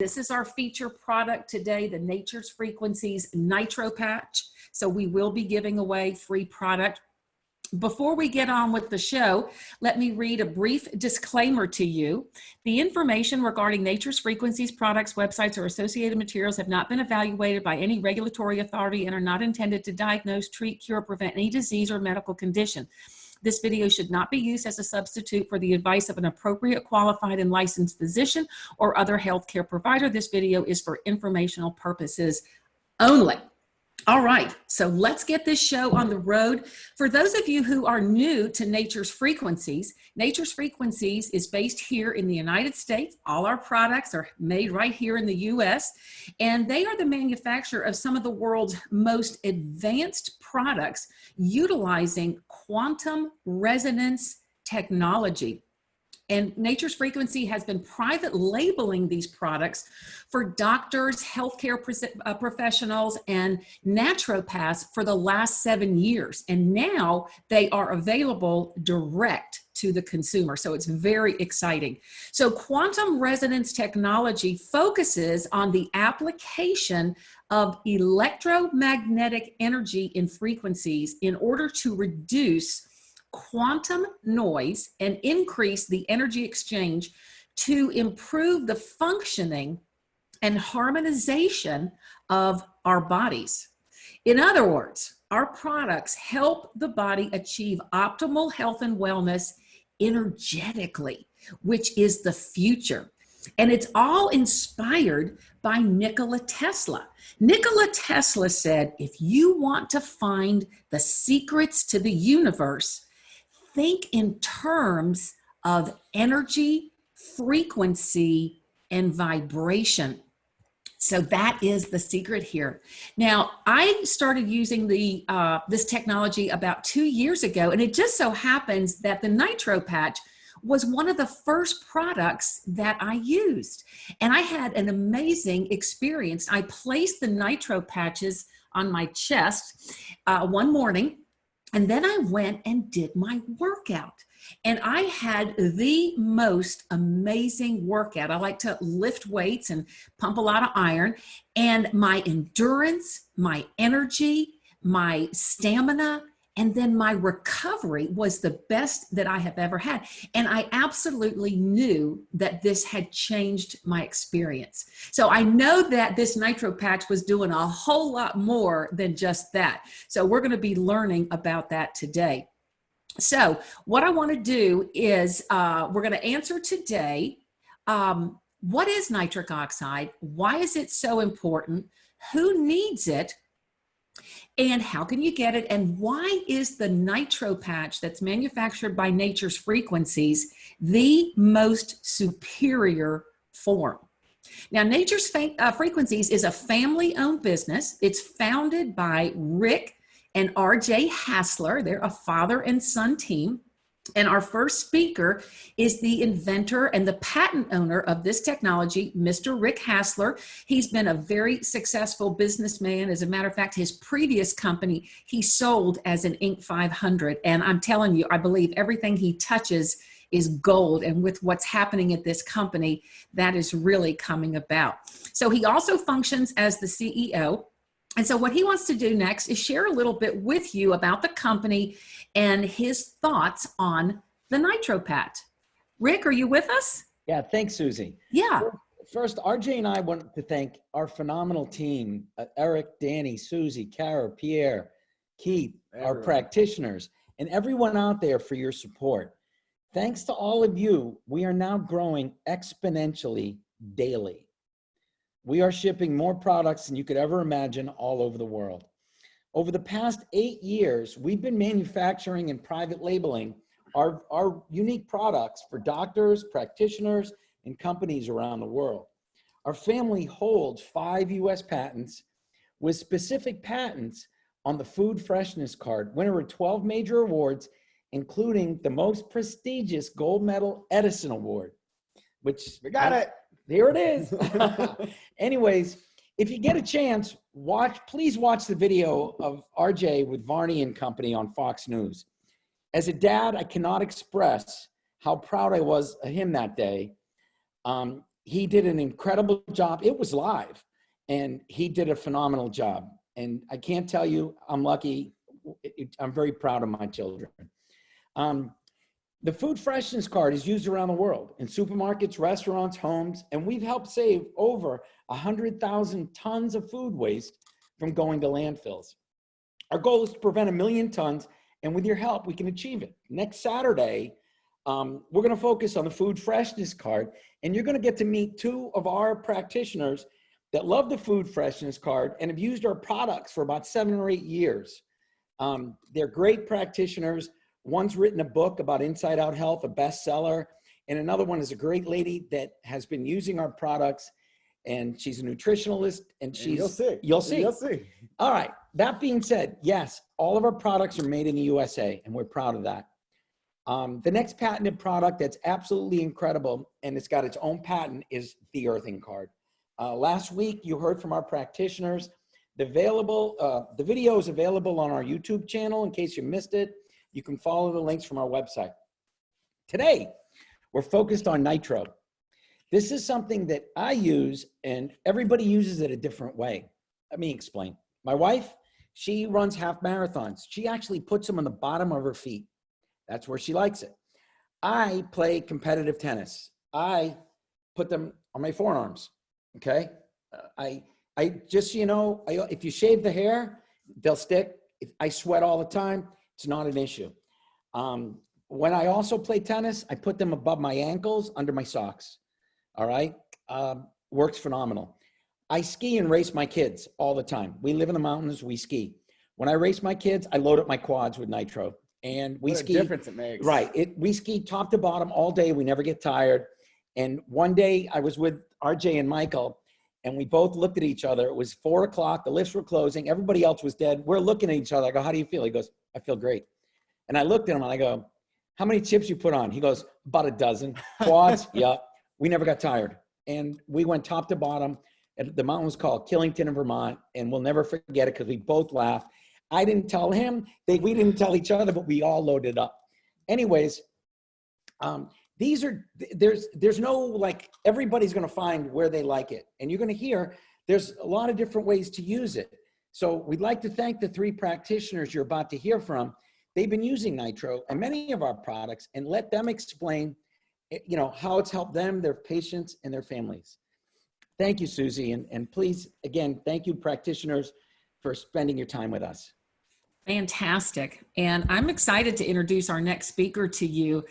This is our feature product today, the Nature's Frequencies Nitro Patch. So we will be giving away free product. Before we get on with the show, let me read a brief disclaimer to you. The information regarding Nature's Frequencies products, websites, or associated materials have not been evaluated by any regulatory authority and are not intended to diagnose, treat, cure, or prevent any disease or medical condition. This video should not be used as a substitute for the advice of an appropriate, qualified, and licensed physician or other healthcare provider. This video is for informational purposes only. All right, so let's get this show on the road. For those of you who are new to Nature's Frequencies is based here in the United States. All our products are made right here in the US, and they are the manufacturer of some of the world's most advanced products utilizing quantum resonance technology. And Nature's Frequency has been private labeling these products for doctors, healthcare professionals, and naturopaths for the last 7 years. And now they are available direct to the consumer. So it's very exciting. So quantum resonance technology focuses on the application of electromagnetic energy in frequencies in order to reduce quantum noise and increase the energy exchange to improve the functioning and harmonization of our bodies. In other words, our products help the body achieve optimal health and wellness energetically, which is the future. And it's all inspired by Nikola Tesla. Nikola Tesla said, if you want to find the secrets to the universe, think in terms of energy, frequency, and vibration. So that is the secret here. Now, I started using this technology about 2 years ago, and it just so happens that the Nitro Patch was one of the first products that I used. And I had an amazing experience. I placed the Nitro Patches on my chest one morning, and then I went and did my workout. And I had the most amazing workout. I like to lift weights and pump a lot of iron. And my endurance, my energy, my stamina, and then my recovery was the best that I have ever had. And I absolutely knew that this had changed my experience. So I know that this Nitro Patch was doing a whole lot more than just that. So we're going to be learning about that today. So what I want to do is we're going to answer today, what is nitric oxide? Why is it so important? Who needs it? And how can you get it? And why is the Nitro Patch that's manufactured by Nature's Frequencies the most superior form? Now, Nature's Frequencies is a family-owned business. It's founded by Rick and RJ Hassler. They're a father and son team. And our first speaker is the inventor and the patent owner of this technology, Mr. Rick Hassler. He's been a very successful businessman. As a matter of fact, his previous company, he sold as an Inc. 500. And I'm telling you, I believe everything he touches is gold. And with what's happening at this company, that is really coming about. So he also functions as the CEO. And so what he wants to do next is share a little bit with you about the company and his thoughts on the Nitro Patch. Rick, are you with us? Yeah, thanks, Susie. Yeah. First, RJ and I want to thank our phenomenal team, Eric, Danny, Susie, Kara, Pierre, Keith, our practitioners, and everyone out there for your support. Thanks to all of you, we are now growing exponentially daily. We are shipping more products than you could ever imagine all over the world. Over the past 8 years, we've been manufacturing and private labeling our unique products for doctors, practitioners, and companies around the world. Our family holds 5 US patents with specific patents on the food freshness card, winner of 12 major awards, including the most prestigious gold medal Edison Award, which we got it. There it is. Anyways, if you get a chance, please watch the video of RJ with Varney and Company on Fox News. As a dad, I cannot express how proud I was of him that day. he did an incredible job. It was live, and he did a phenomenal job. And I can't tell you, I'm lucky. I'm very proud of my children. The food freshness card is used around the world in supermarkets, restaurants, homes, and we've helped save over 100,000 tons of food waste from going to landfills. Our goal is to prevent 1 million tons, and with your help, we can achieve it. Next Saturday, we're going to focus on the food freshness card, and you're going to get to meet 2 of our practitioners that love the food freshness card and have used our products for about 7 or 8 years. They're great practitioners. One's written a book about inside out health, a bestseller, and another one is a great lady that has been using our products, and she's a nutritionalist, and she's, you'll see. All right. That being said, yes, all of our products are made in the USA, and we're proud of that. The next patented product that's absolutely incredible, and it's got its own patent, is the earthing card. Last week, you heard from our practitioners. The video is available on our YouTube channel in case you missed it. You can follow the links from our website. Today, we're focused on Nitro. This is something that I use, and everybody uses it a different way. Let me explain. My wife, she runs half marathons. She actually puts them on the bottom of her feet. That's where she likes it. I play competitive tennis. I put them on my forearms, okay? I just so you know, if you shave the hair, they'll stick. If I sweat all the time, it's not an issue. When I also play tennis, I put them above my ankles, under my socks. All right? Works phenomenal. I ski and race my kids all the time. We live in the mountains, we ski. When I race my kids, I load up my quads with Nitro. And we ski. What a difference it makes. Right. We ski top to bottom all day. We never get tired. And one day I was with RJ and Michael, and we both looked at each other. It was 4 o'clock. The lifts were closing. Everybody else was dead. We're looking at each other. I go, how do you feel? He goes, I feel great. And I looked at him and I go, how many chips you put on? He goes, about a dozen. Quads? Yeah. We never got tired. And we went top to bottom. And the mountain was called Killington in Vermont. And we'll never forget it because we both laughed. I didn't tell him. We didn't tell each other, but we all loaded up. Anyways, there's no, like, everybody's going to find where they like it. And you're going to hear there's a lot of different ways to use it. So we'd like to thank the 3 practitioners you're about to hear from. They've been using Nitro and many of our products, and let them explain, you know, how it's helped them, their patients, and their families. Thank you, Susie. And please, again, thank you, practitioners, for spending your time with us. Fantastic. And I'm excited to introduce our next speaker to you.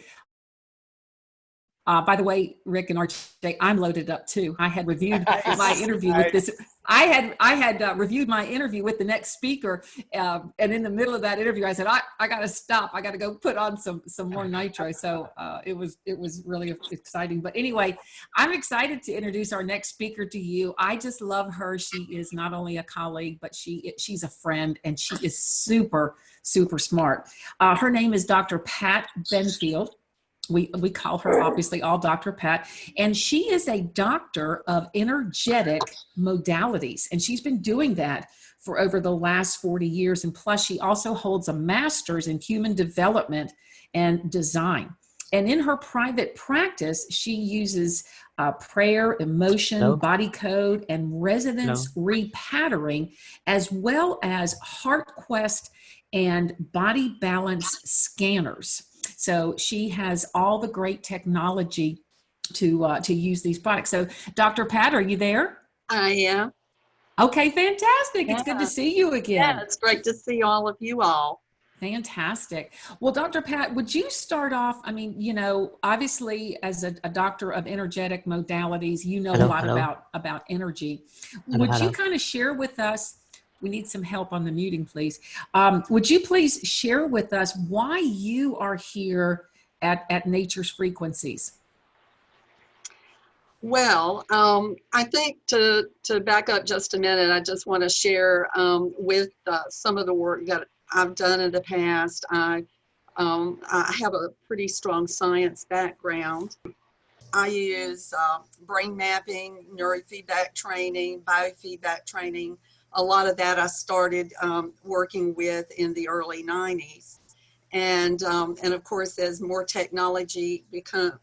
By the way, Rick and RJ, I'm loaded up too. I had reviewed my interview with this. I had reviewed my interview with the next speaker, and in the middle of that interview, I said, I got to stop. I got to go put on some more Nitro. So it was really exciting. But anyway, I'm excited to introduce our next speaker to you. I just love her. She is not only a colleague, but she's a friend, and she is super, super smart. Her name is Dr. Pat Benefield. We call her obviously all Dr. Pat, and she is a doctor of energetic modalities, and she's been doing that for over the last 40 years. And plus, she also holds a master's in human development and design. And in her private practice, she uses prayer, emotion, body code, and resonance repattering, as well as HeartQuest and body balance scanners. So she has all the great technology to use these products. So Dr. Pat, are you there? I am. Okay, fantastic. Yeah. It's good to see you again. Yeah, it's great to see all of you all. Fantastic. Well, Dr. Pat, would you start off, I mean, you know, obviously as a doctor of energetic modalities, you know a lot about energy. Would you kind of share with us, we need some help on the muting, please. Would you please share with us why you are here at Nature's Frequencies? Well, I think to back up just a minute, I just want to share with some of the work that I've done in the past. I have a pretty strong science background. I use brain mapping, neurofeedback training, biofeedback training. A lot of that I started working with in the early 90s. And of course, as more technology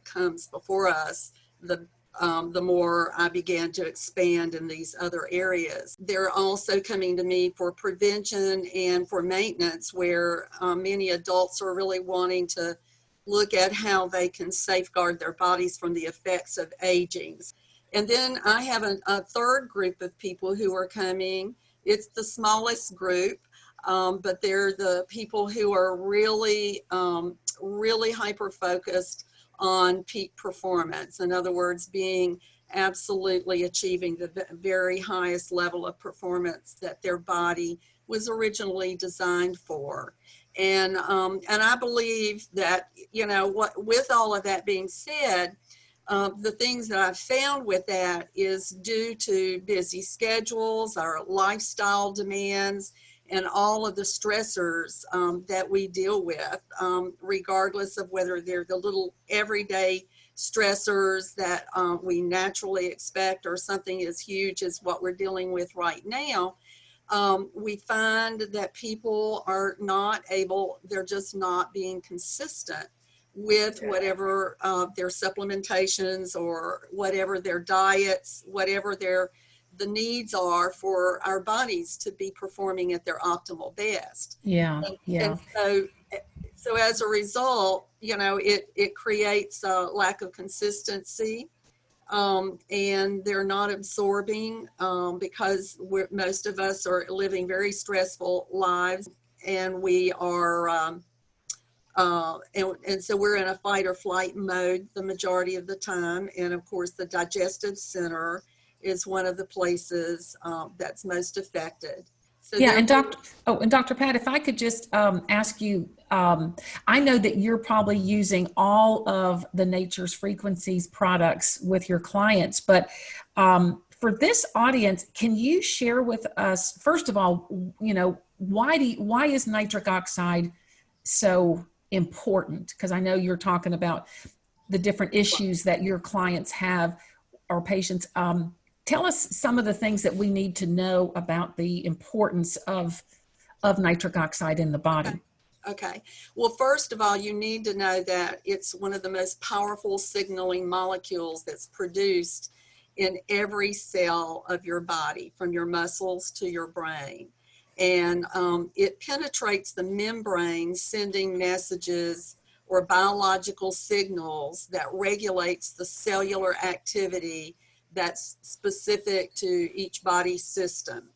comes before us, the the more I began to expand in these other areas. They're also coming to me for prevention and for maintenance, where many adults are really wanting to look at how they can safeguard their bodies from the effects of aging. And then I have a third group of people who are coming. It's the smallest group, but they're the people who are really, really hyper-focused on peak performance. In other words, being absolutely achieving the very highest level of performance that their body was originally designed for. And I believe that, you know, with all of that being said, the things that I've found with that is due to busy schedules, our lifestyle demands, and all of the stressors that we deal with, regardless of whether they're the little everyday stressors that we naturally expect or something as huge as what we're dealing with right now. We find that people are not able, they're just not being consistent with whatever their supplementations or whatever their diets, whatever the needs are for our bodies to be performing at their optimal best. Yeah, And so as a result, you know, it creates a lack of consistency, and they're not absorbing because most of us are living very stressful lives, and we are, and so we're in a fight or flight mode the majority of the time. And of course, the digestive center is one of the places that's most affected. So yeah, and Dr. Pat, if I could just ask you, I know that you're probably using all of the Nature's Frequencies products with your clients, but for this audience, can you share with us, first of all, you know, why is nitric oxide so important? Because I know you're talking about the different issues that your clients have or patients. Tell us some of the things that we need to know about the importance of nitric oxide in the body. Okay. Well, first of all, you need to know that it's one of the most powerful signaling molecules that's produced in every cell of your body, from your muscles to your brain. And it penetrates the membrane, sending messages or biological signals that regulates the cellular activity that's specific to each body system.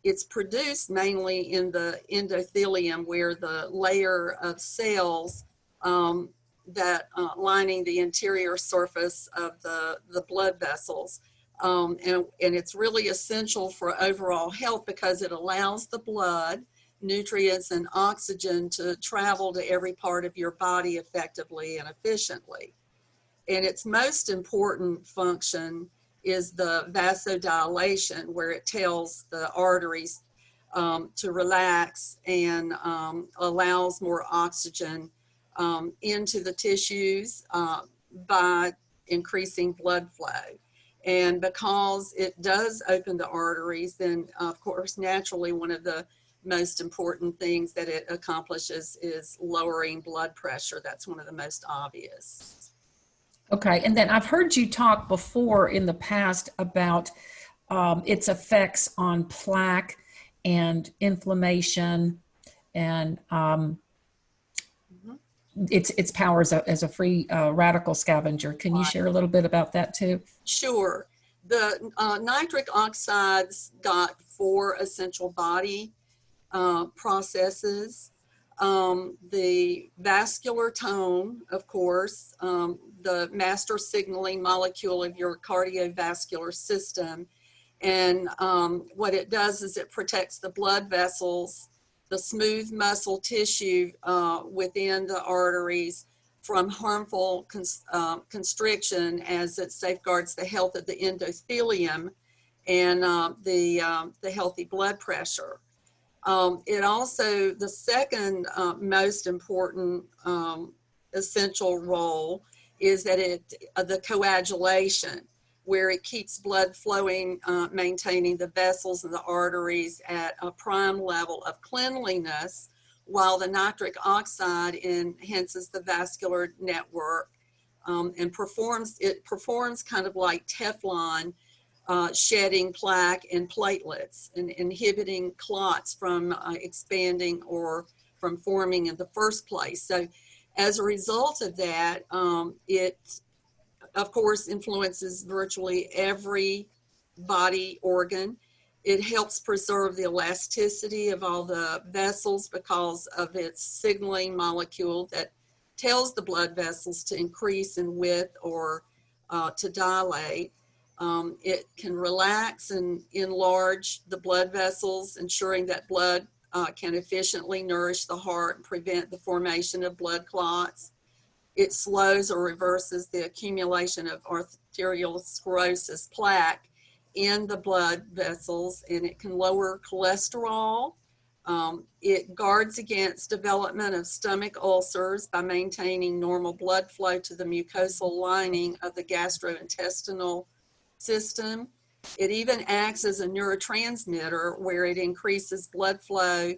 It's produced mainly in the endothelium, where the layer of cells that lining the interior surface of the blood vessels. And it's really essential for overall health because it allows the blood, nutrients, and oxygen to travel to every part of your body effectively and efficiently. And its most important function is the vasodilation, where it tells the arteries to relax and allows more oxygen into the tissues by increasing blood flow. And because it does open the arteries, then of course, naturally, one of the most important things that it accomplishes is lowering blood pressure. That's one of the most obvious. Okay, and then I've heard you talk before in the past about its effects on plaque and inflammation, and its power as a free radical scavenger. Can you share a little bit about that too? Sure. The nitric oxide's got 4 essential body processes. The vascular tone, of course, the master signaling molecule of your cardiovascular system. And what it does is it protects the blood vessels, the smooth muscle tissue within the arteries from harmful constriction, as it safeguards the health of the endothelium and the healthy blood pressure. It also, the second most important essential role is that the coagulation, where it keeps blood flowing, maintaining the vessels and the arteries at a prime level of cleanliness, while the nitric oxide enhances the vascular network and it performs kind of like Teflon, shedding plaque and platelets and inhibiting clots from expanding or from forming in the first place. So as a result of that, it of course influences virtually every body organ. It helps preserve the elasticity of all the vessels because of its signaling molecule that tells the blood vessels to increase in width or to dilate. It can relax and enlarge the blood vessels, ensuring that blood can efficiently nourish the heart and prevent the formation of blood clots. It slows or reverses the accumulation of arteriosclerosis plaque in the blood vessels, and it can lower cholesterol. It guards against development of stomach ulcers by maintaining normal blood flow to the mucosal lining of the gastrointestinal system. It even acts as a neurotransmitter where it increases blood flow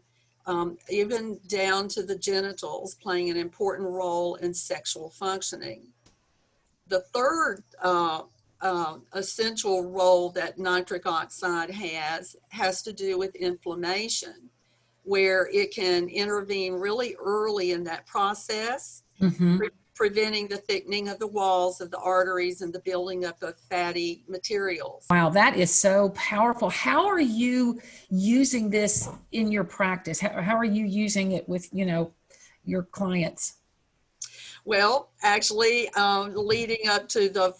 even down to the genitals, playing an important role in sexual functioning. The third essential role that nitric oxide has to do with inflammation, where it can intervene really early in that process, preventing the thickening of the walls of the arteries and the building up of fatty materials. Wow, that is so powerful. How are you using this in your practice? How are you using it with, your clients? Well, actually, leading up to the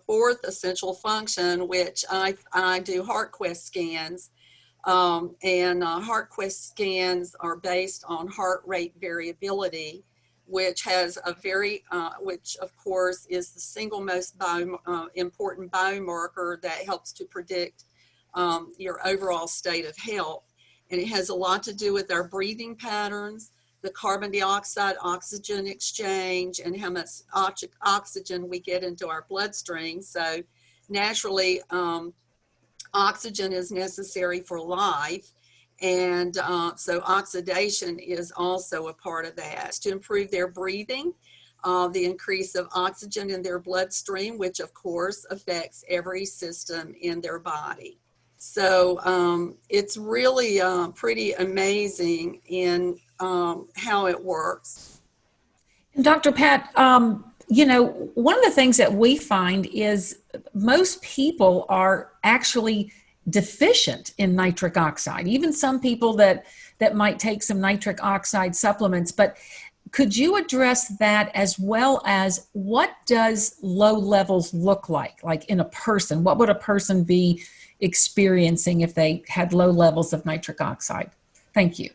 fourth essential function, which I do HeartQuest scans, and HeartQuest scans are based on heart rate variability, which has which of course is the single most important biomarker that helps to predict your overall state of health. And it has a lot to do with our breathing patterns, the carbon dioxide oxygen exchange, and how much oxygen we get into our bloodstream. So naturally, oxygen is necessary for life. And so oxidation is also a part of that. To improve their breathing, the increase of oxygen in their bloodstream, which of course affects every system in their body. So it's really pretty amazing in how it works. Dr. Pat, one of the things that we find is most people are actually deficient in nitric oxide, even some people that might take some nitric oxide supplements. But could you address that, as well as what does low levels look like in a person? What would a person be experiencing if they had low levels of nitric oxide? Thank you.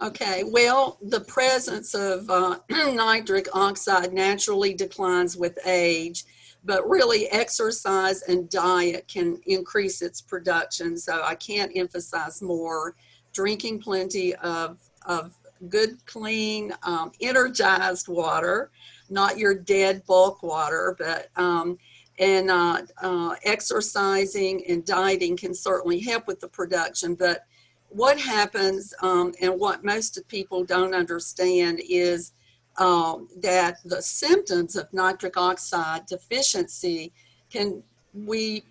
Okay, well, the presence of nitric oxide naturally declines with age, but really exercise and diet can increase its production. So I can't emphasize more. Drinking plenty of good, clean, energized water, not your dead bulk water, but exercising and dieting can certainly help with the production. But what happens, and what most people don't understand, is that the symptoms of nitric oxide deficiency we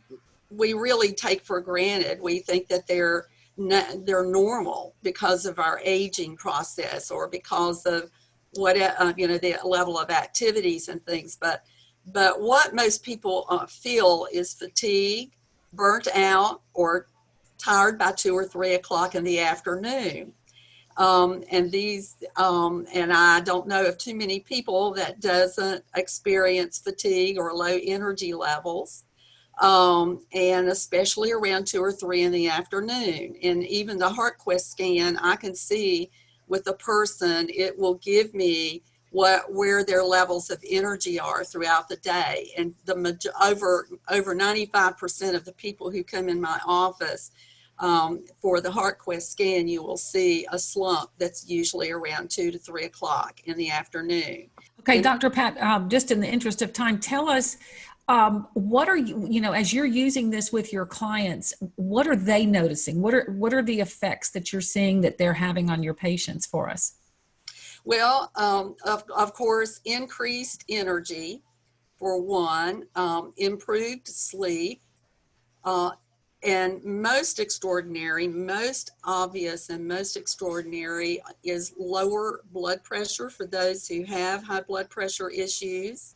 really take for granted. We think that they're normal because of our aging process or because of the level of activities and things. But what most people feel is fatigue, burnt out, or tired by 2 or 3 o'clock in the afternoon. And I don't know of too many people that doesn't experience fatigue or low energy levels, and especially around 2 or 3 in the afternoon. And even the HeartQuest scan, I can see with a person, it will give me where their levels of energy are throughout the day. And over 95% of the people who come in my office for the HeartQuest scan, you will see a slump that's usually around 2 to 3 o'clock in the afternoon. Okay, Dr. Pat, just in the interest of time, tell us, what are you, as you're using this with your clients, what are they noticing? What are the effects that you're seeing that they're having on your patients for us? Well, of course, increased energy, for one, improved sleep, and most extraordinary, most obvious and most extraordinary is lower blood pressure for those who have high blood pressure issues,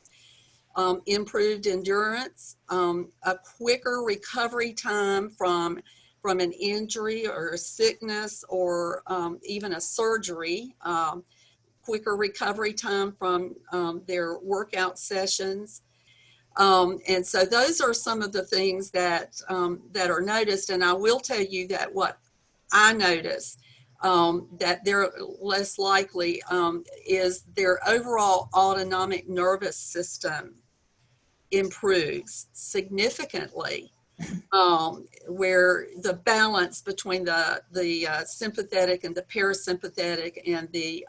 improved endurance, a quicker recovery time from an injury or a sickness or even a surgery, quicker recovery time from their workout sessions. And so those are some of the things that are noticed. And I will tell you that what I notice that they're less likely is their overall autonomic nervous system improves significantly, where the balance between the sympathetic and the parasympathetic and the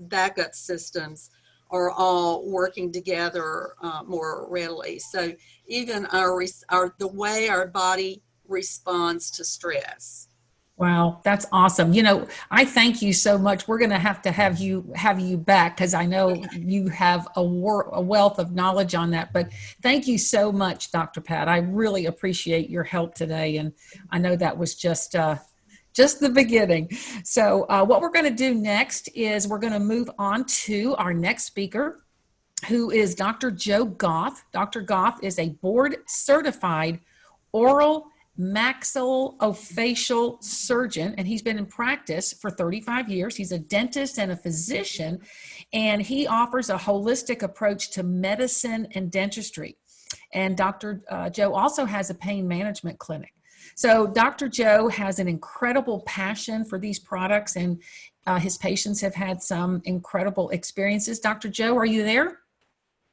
backup systems are all working together more readily. So even the way our body responds to stress. Wow, that's awesome. You know, I thank you so much. We're going to have you back, because I know you have a wealth of knowledge on that. But thank you so much, Dr. Pat. I really appreciate your help today, and I know that was just the beginning. So what we're going to do next is we're going to move on to our next speaker, who is Dr. Joe Goth. Dr. Goth is a board certified oral maxillofacial surgeon, and he's been in practice for 35 years. He's a dentist and a physician, and he offers a holistic approach to medicine and dentistry. And Dr. Joe also has a pain management clinic. So Dr. Joe has an incredible passion for these products, and his patients have had some incredible experiences. Dr. Joe, are you there?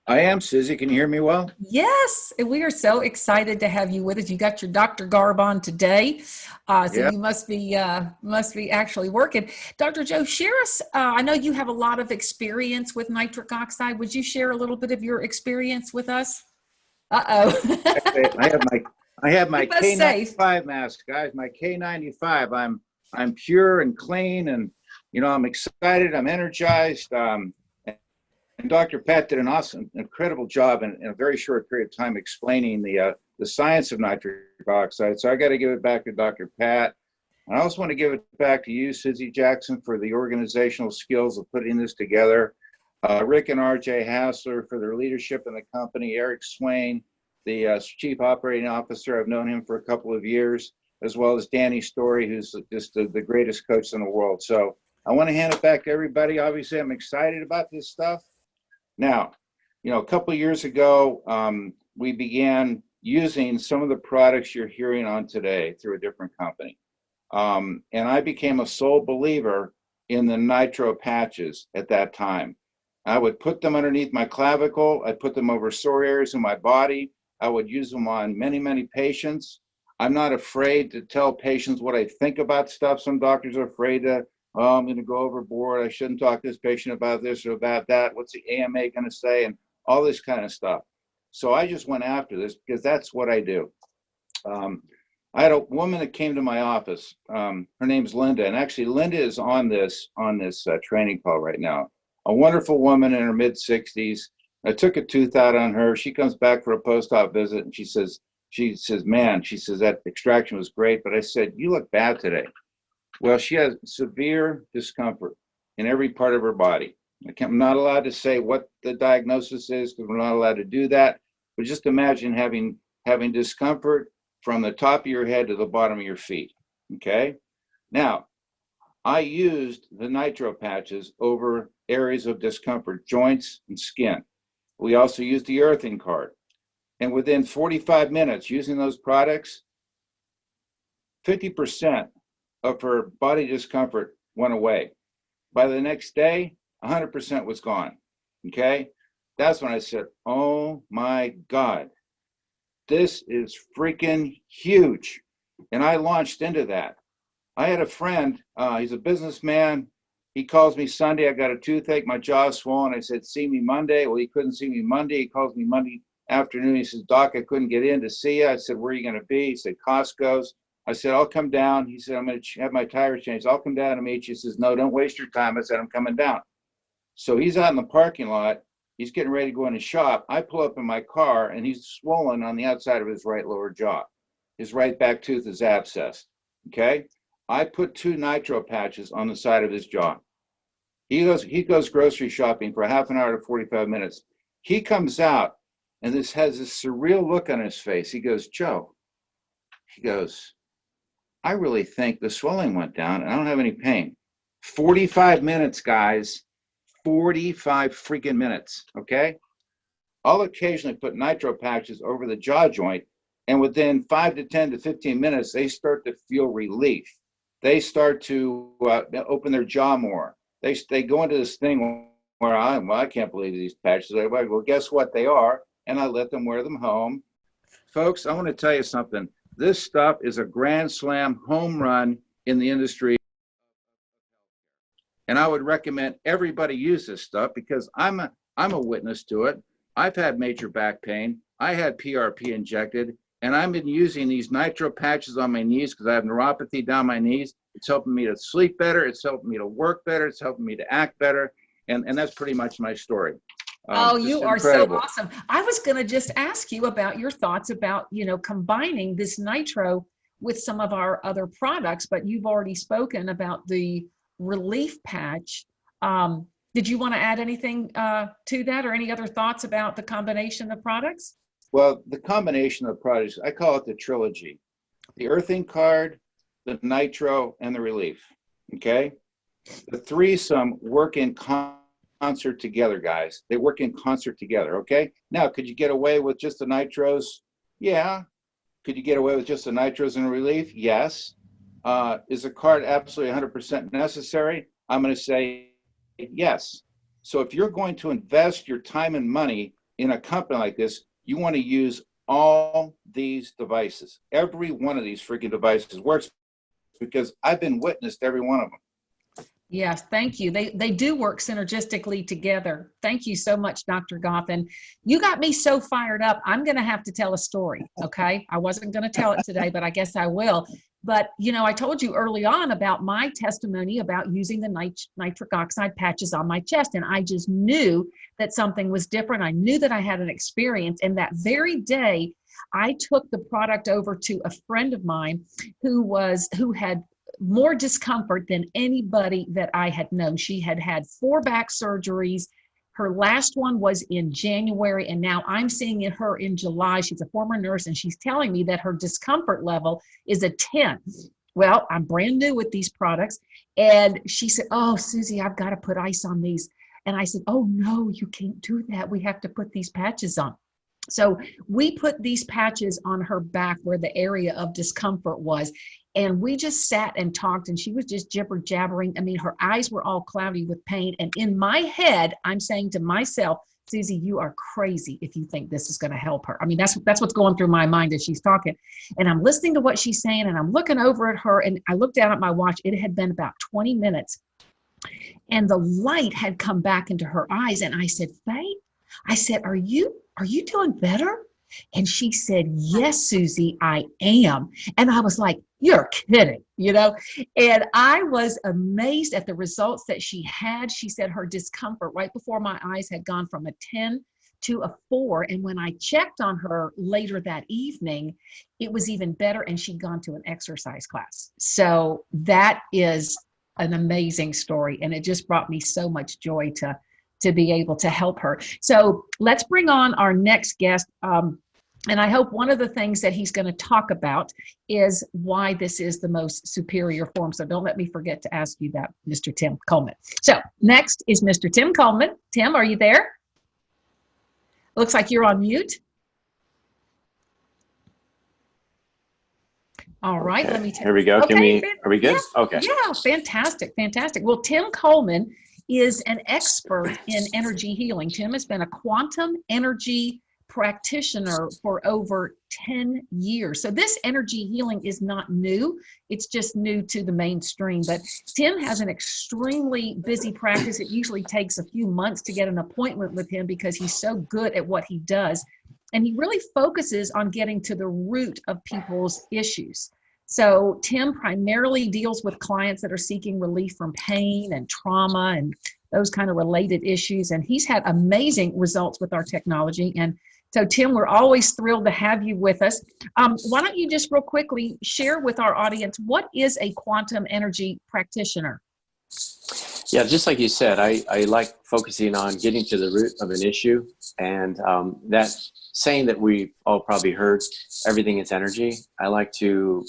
I am, Susie. Can you hear me well? Yes, and we are so excited to have you with us. You got your Dr. garb on today, so Yeah. you must be actually working. Dr. Joe, share us. I know you have a lot of experience with nitric oxide. Would you share a little bit of your experience with us? I have my Keep us safe. K95 mask, guys. My K95. I'm pure and clean, and I'm excited. I'm energized. And Dr. Pat did an awesome, incredible job in a very short period of time explaining the science of nitric oxide. So I got to give it back to Dr. Pat. And I also want to give it back to you, Susie Jackson, for the organizational skills of putting this together. Rick and RJ Hassler for their leadership in the company. Eric Swain, the Chief Operating Officer. I've known him for a couple of years, as well as Danny Story, who's just the greatest coach in the world. So I want to hand it back to everybody. Obviously, I'm excited about this stuff. Now, a couple of years ago, we began using some of the products you're hearing on today through a different company. And I became a sole believer in the Nitro patches at that time. I would put them underneath my clavicle. I'd put them over sore areas in my body. I would use them on many, many patients. I'm not afraid to tell patients what I think about stuff. Some doctors are afraid to, I'm going to go overboard. I shouldn't talk to this patient about this or about that. What's the AMA going to say? And all this kind of stuff. So I just went after this because that's what I do. I had a woman that came to my office. Her name's Linda. And actually, Linda is on this training call right now. A wonderful woman in her mid-60s. I took a tooth out on her. She comes back for a post-op visit, and she says, man, that extraction was great. But I said, you look bad today. Well, she has severe discomfort in every part of her body. I'm not allowed to say what the diagnosis is because we're not allowed to do that. But just imagine having discomfort from the top of your head to the bottom of your feet. Okay? Now, I used the Nitro patches over areas of discomfort, joints and skin. We also used the earthing card. And within 45 minutes using those products, 50% of her body discomfort went away. By the next day, 100% was gone. Okay? That's when I said, oh my God, this is freaking huge. And I launched into that. I had a friend, he's a businessman. He calls me Sunday, I got a toothache, my jaw's swollen. I said, see me Monday. Well, he couldn't see me Monday. He calls me Monday afternoon. He says, Doc, I couldn't get in to see you. I said, where are you going to be? He said, Costco's. I said, I'll come down. He said, I'm going to have my tires changed. I'll come down and meet you. He says, no, don't waste your time. I said, I'm coming down. So he's out in the parking lot. He's getting ready to go in his shop. I pull up in my car, and he's swollen on the outside of his right lower jaw. His right back tooth is abscessed, okay? I put 2 nitro patches on the side of his jaw. He goes grocery shopping for half an hour to 45 minutes. He comes out, and this has this surreal look on his face. He goes, Joe, he goes, I really think the swelling went down, and I don't have any pain. 45 minutes, guys. 45 freaking minutes, okay? I'll occasionally put nitro patches over the jaw joint, and within 5 to 10 to 15 minutes, they start to feel relief. They start to open their jaw more. They go into this thing where I can't believe these patches. Well, guess what? They are, and I let them wear them home. Folks, I want to tell you something. This stuff is a grand slam home run in the industry. And I would recommend everybody use this stuff because I'm a witness to it. I've had major back pain. I had PRP injected, and I've been using these nitro patches on my knees because I have neuropathy down my knees. It's helping me to sleep better. It's helping me to work better. It's helping me to act better. And that's pretty much my story. Oh, you are incredible. so awesome. I was going to just ask you about your thoughts about, combining this nitro with some of our other products, but you've already spoken about the relief patch. Did you want to add anything to that, or any other thoughts about the combination of products? Well, the combination of products, I call it the trilogy: the earthing card, the nitro, and the relief. Okay, the threesome work in concert together, guys. They work in concert together. Okay, now could you get away with just the nitros? Yeah. Could you get away with just the nitros and relief? Yes. Is a card absolutely 100% necessary? I'm going to say yes. So if you're going to invest your time and money in a company like this, you want to use all these devices. Every one of these freaking devices works because I've been witness to every one of them. Yes, thank you. They do work synergistically together. Thank you so much, Dr. Goth. And you got me so fired up. I'm going to have to tell a story, okay? I wasn't going to tell it today, but I guess I will. But, I told you early on about my testimony about using the nitric oxide patches on my chest. And I just knew that something was different. I knew that I had an experience. And that very day, I took the product over to a friend of mine who had more discomfort than anybody that I had known. She had had 4 back surgeries. Her last one was in January, and now I'm seeing her in July. She's a former nurse, and she's telling me that her discomfort level is a 10. Well, I'm brand new with these products, and she said, "Oh, Susie, I've got to put ice on these." And I said, "Oh, no, you can't do that. We have to put these patches on." So we put these patches on her back where the area of discomfort was. And we just sat and talked, and she was just jibber jabbering. I mean, her eyes were all cloudy with pain. And in my head, I'm saying to myself, Susie, you are crazy if you think this is going to help her. I mean, that's what's going through my mind as she's talking. And I'm listening to what she's saying, and I'm looking over at her, and I looked down at my watch. It had been about 20 minutes, and the light had come back into her eyes. And I said, Faye, I said, are you doing better? And she said, yes, Susie, I am. And I was like, you're kidding, And I was amazed at the results that she had. She said her discomfort right before my eyes had gone from a 10 to a 4. And when I checked on her later that evening, it was even better. And she'd gone to an exercise class. So that is an amazing story. And it just brought me so much joy to be able to help her. So let's bring on our next guest. And I hope one of the things that he's going to talk about is why this is the most superior form. So don't let me forget to ask you that, Mr. Tim Coleman. So next is Mr. Tim Coleman. Tim, are you there? Looks like you're on mute. All right, Okay. let me take. Here we go. Okay, Are we good? Yeah, Okay. yeah, fantastic. Well, Tim Coleman is an expert in energy healing. Tim has been a quantum energy practitioner for over 10 years. So this energy healing is not new. It's just new to the mainstream. But Tim has an extremely busy practice. It usually takes a few months to get an appointment with him because he's so good at what he does. And he really focuses on getting to the root of people's issues. So Tim primarily deals with clients that are seeking relief from pain and trauma and those kind of related issues. And he's had amazing results with our technology. And so, Tim, we're always thrilled to have you with us. Why don't you just real quickly share with our audience, what is a quantum energy practitioner? Yeah, just like you said, I like focusing on getting to the root of an issue. And that saying that we all probably heard, everything is energy. I like to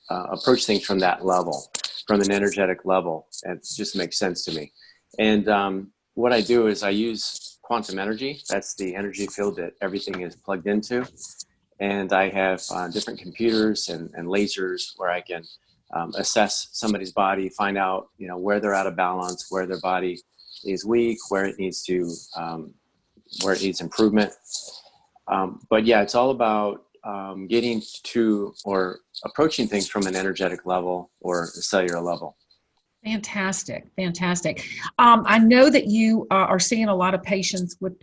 approach things from that level, from an energetic level. It just makes sense to me. And what I do is I use quantum energy. That's the energy field that everything is plugged into. And I have different computers and lasers where I can assess somebody's body, find out, where they're out of balance, where their body is weak, where it needs improvement. But yeah, it's all about getting to or approaching things from an energetic level or a cellular level. Fantastic. Fantastic. I know that you are seeing a lot of patients with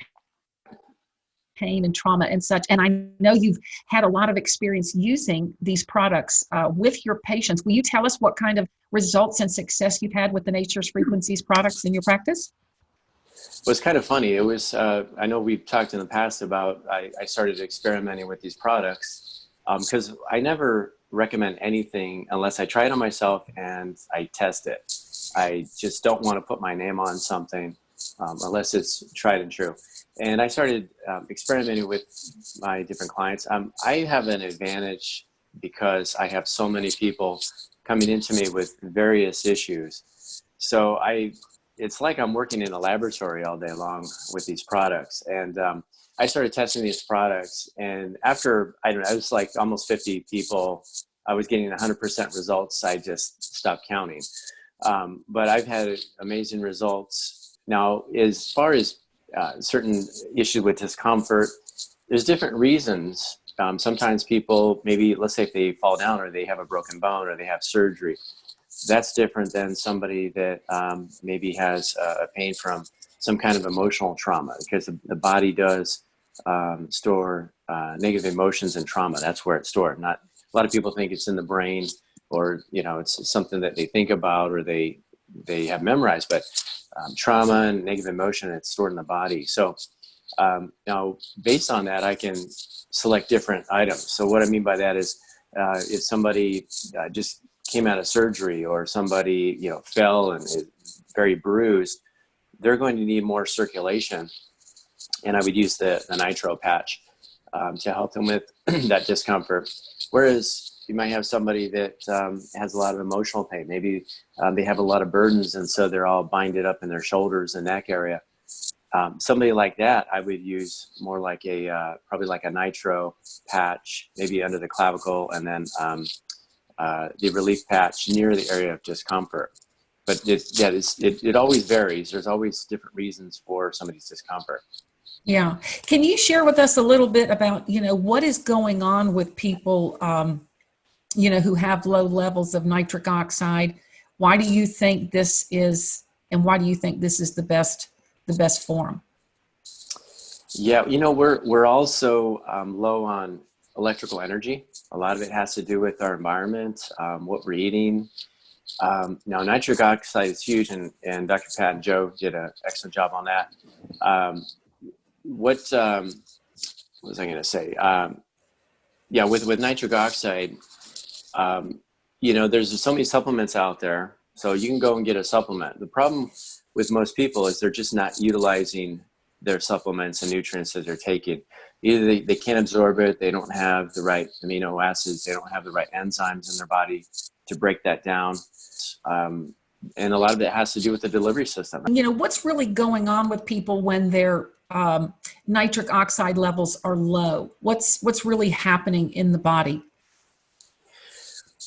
pain and trauma and such, and I know you've had a lot of experience using these products with your patients. Will you tell us what kind of results and success you've had with the Nature's Frequencies products in your practice? Well, it's kind of funny. It was, I know we've talked in the past about, I started experimenting with these products because I never recommend anything unless I try it on myself and I test it. I just don't want to put my name on something unless it's tried and true. And I started experimenting with my different clients. I have an advantage because I have so many people coming into me with various issues. So it's like I'm working in a laboratory all day long with these products. And I started testing these products. And after, I was like almost 50 people, I was getting 100% results. I just stopped counting. But I've had amazing results. Now, as far as certain issues with discomfort, there's different reasons. Sometimes people, maybe, let's say if they fall down or they have a broken bone or they have surgery, that's different than somebody that maybe has a pain from some kind of emotional trauma, because the body does store negative emotions and trauma. That's where it's stored. Not a lot of people think it's in the brain, or it's something that they think about or they have memorized, but trauma and negative emotion, it's stored in the body. So now based on that, I can select different items. So what I mean by that is if somebody just came out of surgery, or somebody fell and is very bruised, they're going to need more circulation, and I would use the Nitro patch to help them with that discomfort. Whereas you might have somebody that has a lot of emotional pain. Maybe they have a lot of burdens, and so they're all binded up in their shoulders and neck area. Somebody like that, I would use more like probably like a Nitro patch, maybe under the clavicle, and then the relief patch near the area of discomfort. But it always varies. There's always different reasons for somebody's discomfort. Yeah. Can you share with us a little bit about, what is going on with people, who have low levels of nitric oxide? Why do you think this is, and why do you think this is the best form? Yeah, we're also low on electrical energy. A lot of it has to do with our environment, what we're eating. Now, nitric oxide is huge, and Dr. Pat and Joe did an excellent job on that. What was I going to say? With nitric oxide, there's so many supplements out there, so you can go and get a supplement. The problem with most people is they're just not utilizing their supplements and nutrients that they're taking. Either they can't absorb it, they don't have the right amino acids, they don't have the right enzymes in their body to break that down. And a lot of it has to do with the delivery system. What's really going on with people when their nitric oxide levels are low? What's really happening in the body?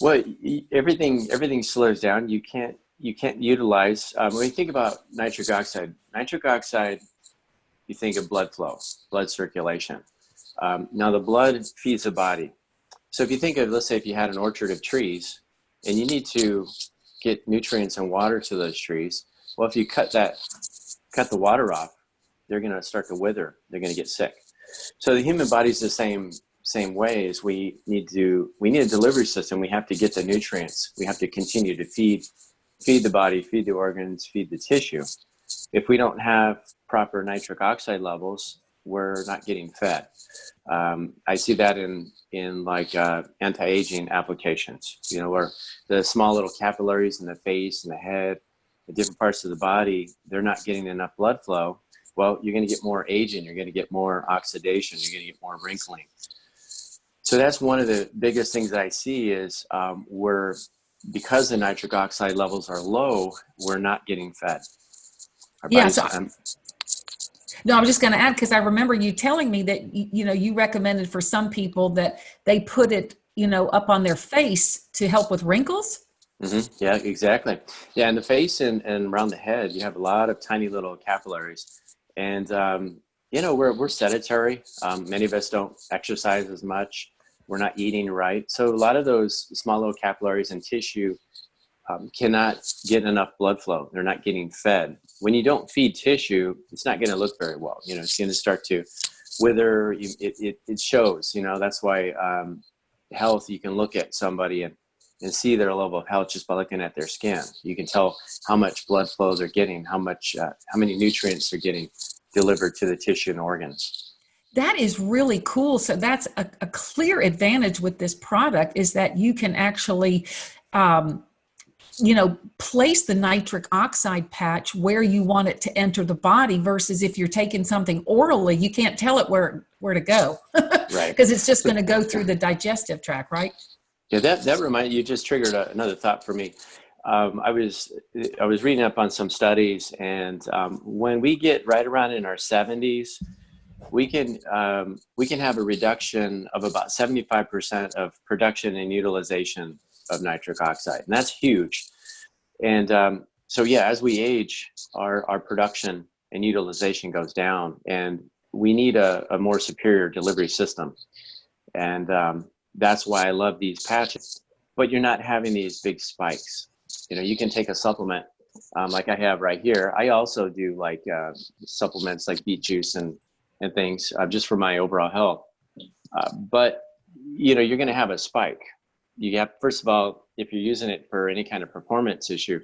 Well, everything slows down. You can't utilize, when you think about nitric oxide, you think of blood flow, blood circulation. Now the blood feeds the body. So if you think of, let's say if you had an orchard of trees and you need to get nutrients and water to those trees, well, if you cut the water off, they're going to start to wither. They're going to get sick. So the human body is the same way as we need a delivery system. We have to get the nutrients. We have to continue to feed the body, feed the organs, feed the tissue. if we don't have proper nitric oxide levels, we're not getting fed. I see that in like anti-aging applications, you know, where the small little capillaries in the face and the head, the different parts of the body, they're not getting enough blood flow. Well, you're going to get more aging, you're going to get more oxidation, you're going to get more wrinkling. So that's one of the biggest things that I see is because the nitric oxide levels are low, we're not getting fed. Yeah, no, I was just going to add, because I remember you telling me that, you know, you recommended for some people that they put it, you know, up on their face to help with wrinkles. Mm-hmm. Yeah, exactly. Yeah, in the face and around the head, you have a lot of tiny little capillaries. And, you know, we're sedentary. Many of us don't exercise as much. We're not eating right. So a lot of those small little capillaries and tissue cannot get enough blood flow. They're not getting fed. When you don't feed tissue, it's not going to look very well. You know, it's going to start to wither. It shows, you know, that's why health, you can look at somebody and see their level of health just by looking at their skin. You can tell how much blood flow they're getting, how many nutrients they're getting delivered to the tissue and organs. That is really cool. So that's a clear advantage with this product, is that you can actually, you know, place the nitric oxide patch where you want it to enter the body, versus if you're taking something orally, you can't tell it where to go. Right. Because it's just going to go through the digestive tract, right? Yeah, that you just triggered another thought for me. I was reading up on some studies, and when we get right around in our 70s, we can have a reduction of about 75% of production and utilization of nitric oxide, and that's huge. And so yeah, as we age, our production and utilization goes down, and we need a more superior delivery system. And that's why I love these patches. But you're not having these big spikes. You know, you can take a supplement like I have right here. I also do like supplements like beet juice and things just for my overall health. But you know, you're going to have a spike. You have, first of all, if you're using it for any kind of performance issue,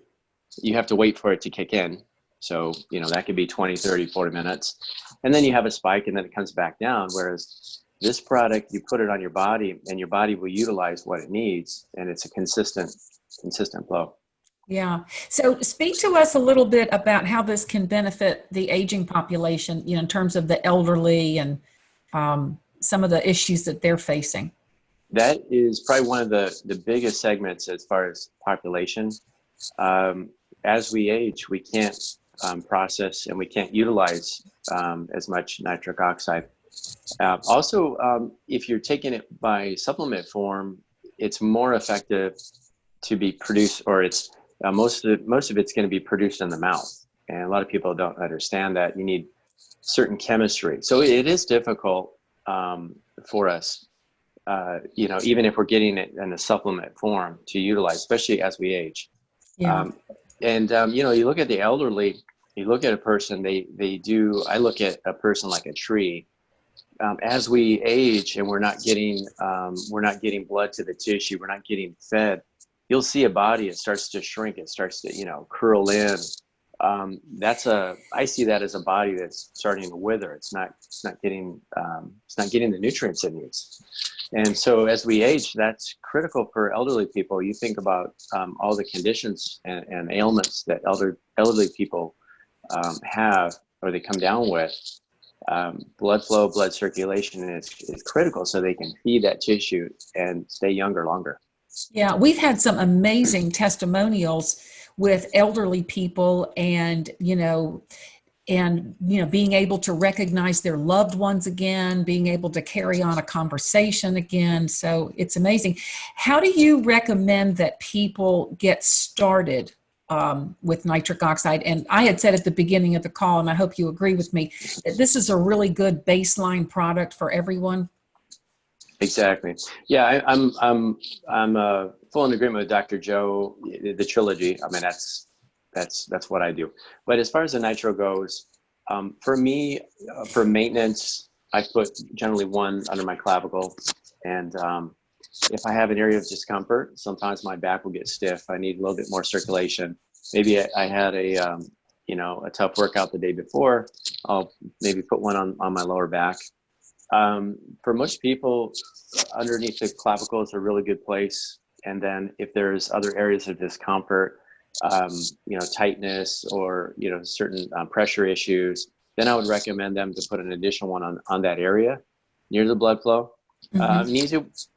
you have to wait for it to kick in. So, you know, that could be 20, 30, 40 minutes. And then you have a spike and then it comes back down. Whereas this product, you put it on your body and your body will utilize what it needs. And it's a consistent flow. Yeah. So speak to us a little bit about how this can benefit the aging population, you know, in terms of the elderly and some of the issues that they're facing. That is probably one of the biggest segments as far as population. As we age, we can't process and we can't utilize as much nitric oxide. Also, if you're taking it by supplement form, it's more effective to be produced, or it's most of it's going to be produced in the mouth. And a lot of people don't understand that you need certain chemistry. So it is difficult for us, you know, even if we're getting it in a supplement form to utilize, especially as we age. Yeah. You know, you look at the elderly, you look at a person, I look at a person like a tree. As we age and we're not getting blood to the tissue, we're not getting fed, you'll see a body, it starts to shrink, it starts to, you know, curl in. I see that as a body that's starting to wither. It's not getting the nutrients it needs. And so as we age, that's critical for elderly people. You think about all the conditions and ailments that elderly people have, or they come down with. Blood flow, blood circulation is critical so they can feed that tissue and stay younger longer. Yeah, we've had some amazing testimonials with elderly people, and being able to recognize their loved ones again, being able to carry on a conversation again. So it's amazing. How do you recommend that people get started with nitric oxide? And I had said at the beginning of the call, and I hope you agree with me, that this is a really good baseline product for everyone. Exactly. Yeah, I'm full in agreement with Dr. Joe. The trilogy. I mean, that's what I do. But as far as the nitro goes, for me, for maintenance, I put generally one under my clavicle, and if I have an area of discomfort, sometimes my back will get stiff. I need a little bit more circulation. Maybe I had a a tough workout the day before, I'll maybe put one on my lower back. For most people, underneath the clavicle is a really good place. And then if there's other areas of discomfort, tightness or, certain pressure issues, then I would recommend them to put an additional one on that area near the blood flow. An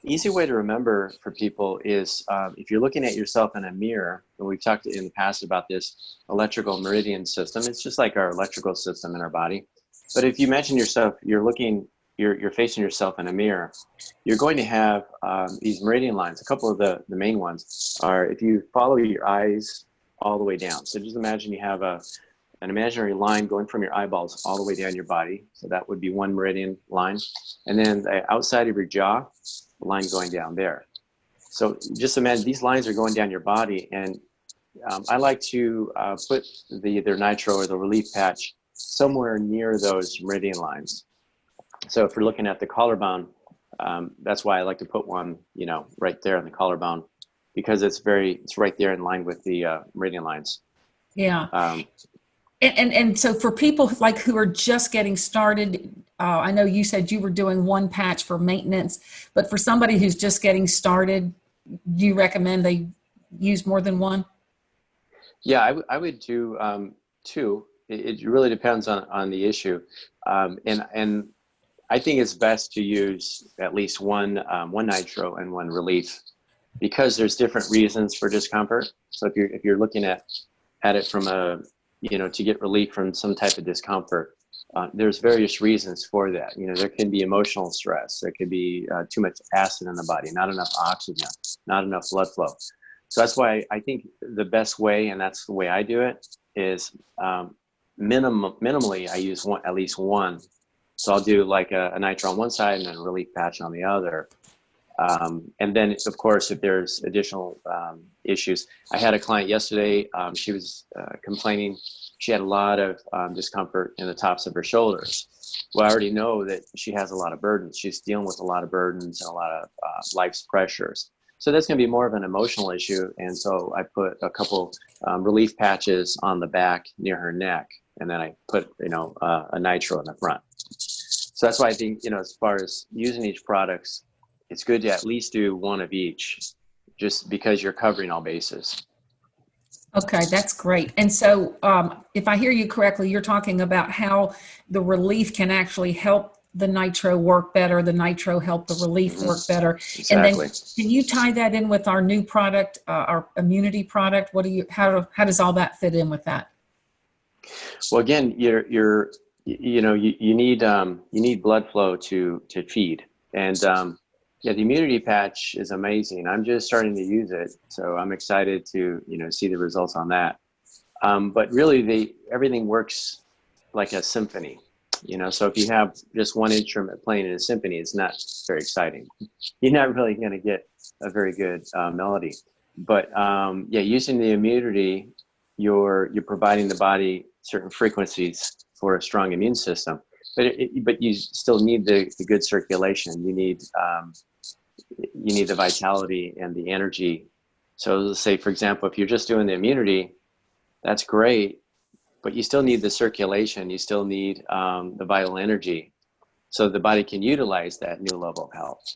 easy way to remember for people is if you're looking at yourself in a mirror, and we've talked in the past about this electrical meridian system, it's just like our electrical system in our body. But if you imagine yourself, you're facing yourself in a mirror, you're going to have these meridian lines. A couple of the main ones are if you follow your eyes all the way down. So just imagine you have an imaginary line going from your eyeballs all the way down your body. So that would be one meridian line. And then outside of your jaw, the line going down there. So just imagine these lines are going down your body. And I like to put either Nitro or the relief patch somewhere near those meridian lines. So if we're looking at the collarbone, that's why I like to put one, right there in the collarbone, because it's right there in line with the meridian lines. Yeah. And so for people like who are just getting started, I know you said you were doing one patch for maintenance, but for somebody who's just getting started, do you recommend they use more than one? Yeah, I would do two. It really depends on the issue. And I think it's best to use at least one Nitro and one relief, because there's different reasons for discomfort. So if you're looking at it from to get relief from some type of discomfort, there's various reasons for that. There can be emotional stress. There could be too much acid in the body, not enough oxygen, not enough blood flow. So that's why I think the best way, and that's the way I do it, is minimally I use at least one. So I'll do like a Nitro on one side and then a relief patch on the other. And then, of course, if there's additional issues, I had a client yesterday. She was complaining. She had a lot of discomfort in the tops of her shoulders. Well, I already know that she has a lot of burdens. She's dealing with a lot of burdens and a lot of life's pressures. So that's going to be more of an emotional issue. And so I put a couple relief patches on the back near her neck. And then I put, a Nitro in the front. So that's why I think, as far as using each products, it's good to at least do one of each, just because you're covering all bases. Okay, that's great. And so if I hear you correctly, you're talking about how the relief can actually help the Nitro work better, the Nitro help the relief work better. Exactly. And then can you tie that in with our new product, our immunity product? How does all that fit in with that? Well, again, you need blood flow to feed. And the immunity patch is amazing. I'm just starting to use it, so I'm excited to see the results on that. But really, everything works like a symphony. So if you have just one instrument playing in a symphony, it's not very exciting. You're not really going to get a very good melody. But using the immunity, you're providing the body certain frequencies for a strong immune system. But you still need the good circulation. You need the vitality and the energy. So let's say, for example, if you're just doing the immunity, that's great, but you still need the circulation. You still need the vital energy, so the body can utilize that new level of health.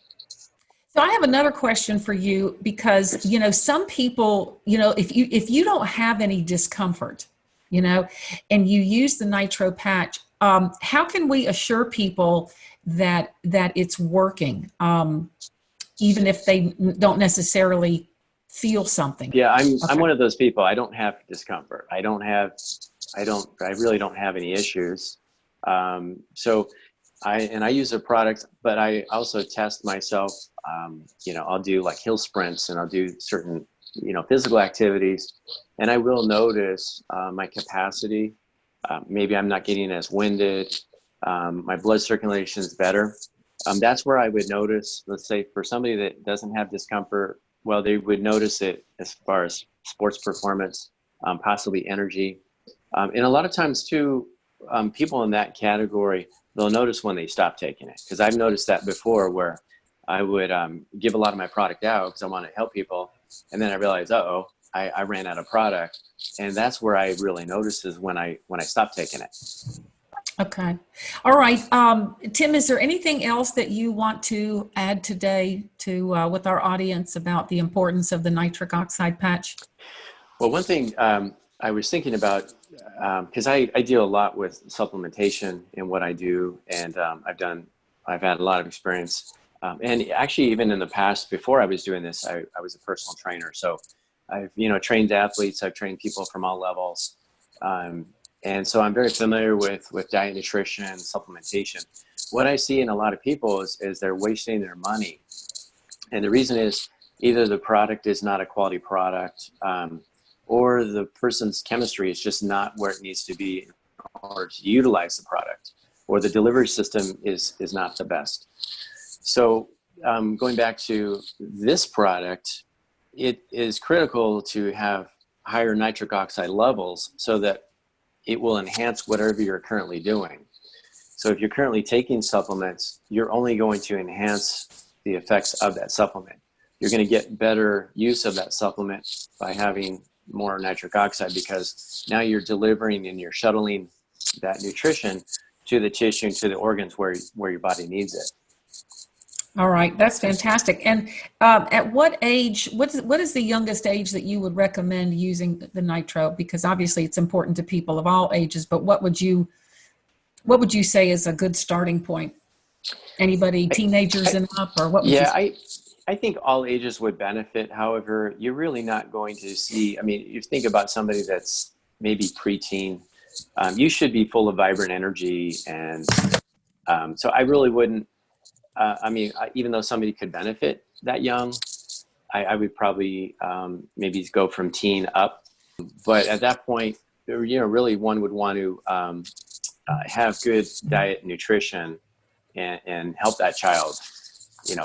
So I have another question for you, because some people, if you don't have any discomfort, and you use the Nitro patch, how can we assure people that it's working, even if they don't necessarily feel something? Yeah, I'm one of those people. I don't have discomfort. I really don't have any issues. So I use a product, but I also test myself. I'll do like hill sprints, and I'll do certain physical activities, and I will notice my capacity. Maybe I'm not getting as winded. My blood circulation is better. That's where I would notice, let's say for somebody that doesn't have discomfort, well, they would notice it as far as sports performance, possibly energy. And a lot of times too, people in that category, they'll notice when they stop taking it. Because I've noticed that before, where I would give a lot of my product out because I want to help people. And then I realized, I ran out of product. And that's where I really noticed is when I stopped taking it. Okay. All right. Tim, is there anything else that you want to add today to with our audience about the importance of the nitric oxide patch? Well, one thing I was thinking about, because I deal a lot with supplementation in what I do, and I've had a lot of experience. And actually, even in the past, before I was doing this, I was a personal trainer. So I've, trained athletes, I've trained people from all levels. And so I'm very familiar with diet, nutrition, supplementation. What I see in a lot of people is they're wasting their money. And the reason is either the product is not a quality product, or the person's chemistry is just not where it needs to be in order to utilize the product, or the delivery system is not the best. So going back to this product, it is critical to have higher nitric oxide levels so that it will enhance whatever you're currently doing. So if you're currently taking supplements, you're only going to enhance the effects of that supplement. You're going to get better use of that supplement by having more nitric oxide, because now you're delivering and you're shuttling that nutrition to the tissue and to the organs where your body needs it. All right, that's fantastic. And at what age, what is the youngest age that you would recommend using the Nitro? Because obviously it's important to people of all ages, but what would you say is a good starting point? Anybody, teenagers and up, or what would you say? I think all ages would benefit. However, you're really not going to see, you think about somebody that's maybe preteen, you should be full of vibrant energy. And so I really wouldn't, even though somebody could benefit that young, I would probably maybe go from teen up. But at that point, really one would want to have good diet and nutrition and help that child,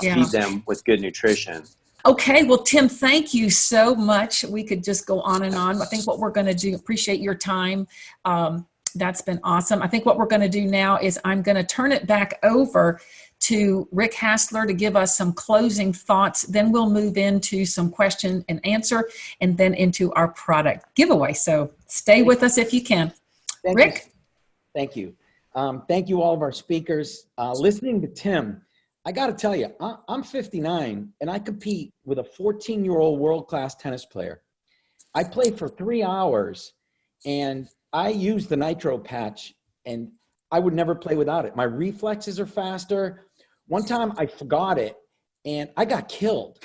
feed them with good nutrition. Okay, well, Tim, thank you so much. We could just go on and on. I think what we're going to do, appreciate your time. That's been awesome. I think what we're going to do now is I'm going to turn it back over to Rick Hassler to give us some closing thoughts. Then we'll move into some question and answer, and then into our product giveaway. So stay with us if you can. Rick? Thank you. Thank you, all of our speakers. Listening to Tim, I got to tell you, I'm 59 and I compete with a 14-year-old world-class tennis player. I played for 3 hours and I use the Nitro patch and I would never play without it. My reflexes are faster. One time I forgot it and I got killed.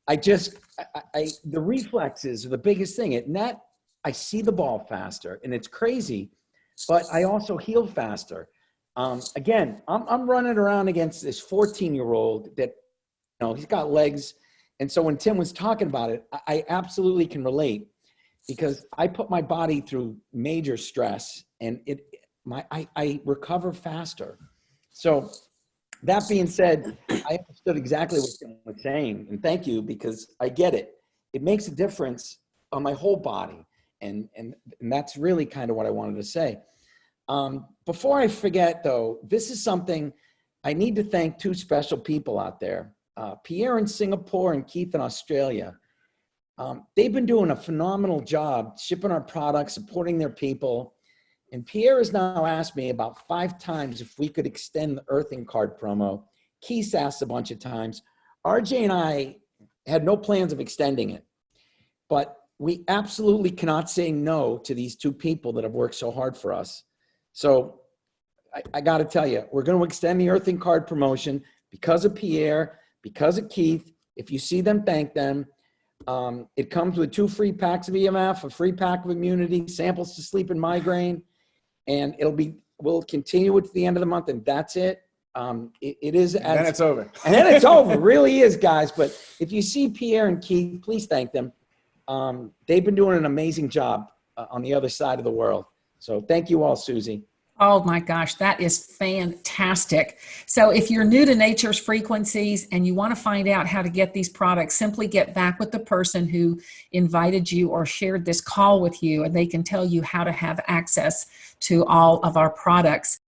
The reflexes are the biggest thing. At net, I see the ball faster and it's crazy, but I also heal faster. Again, I'm running around against this 14-year-old that, he's got legs. And so when Tim was talking about it, I absolutely can relate because I put my body through major stress and I recover faster. So that being said, I understood exactly what Tim was saying. And thank you, because I get it. It makes a difference on my whole body. And that's really kind of what I wanted to say. Before I forget, though, this is something I need to thank two special people out there, Pierre in Singapore and Keith in Australia. They've been doing a phenomenal job shipping our products, supporting their people. And Pierre has now asked me about 5 times if we could extend the Earthing Card promo. Keith asked a bunch of times. RJ and I had no plans of extending it, but we absolutely cannot say no to these two people that have worked so hard for us. So I got to tell you, we're going to extend the Earthing Card promotion because of Pierre, because of Keith. If you see them, thank them. It comes with 2 free packs of EMF, a free pack of immunity, samples to sleep and migraine, and we'll continue it to the end of the month, and that's it. It is. And then it's over. And then it's over. It really is, guys. But if you see Pierre and Keith, please thank them. They've been doing an amazing job on the other side of the world. So thank you all, Susie. Oh my gosh, that is fantastic. So if you're new to Nature's Frequencies and you want to find out how to get these products, simply get back with the person who invited you or shared this call with you, and they can tell you how to have access to all of our products.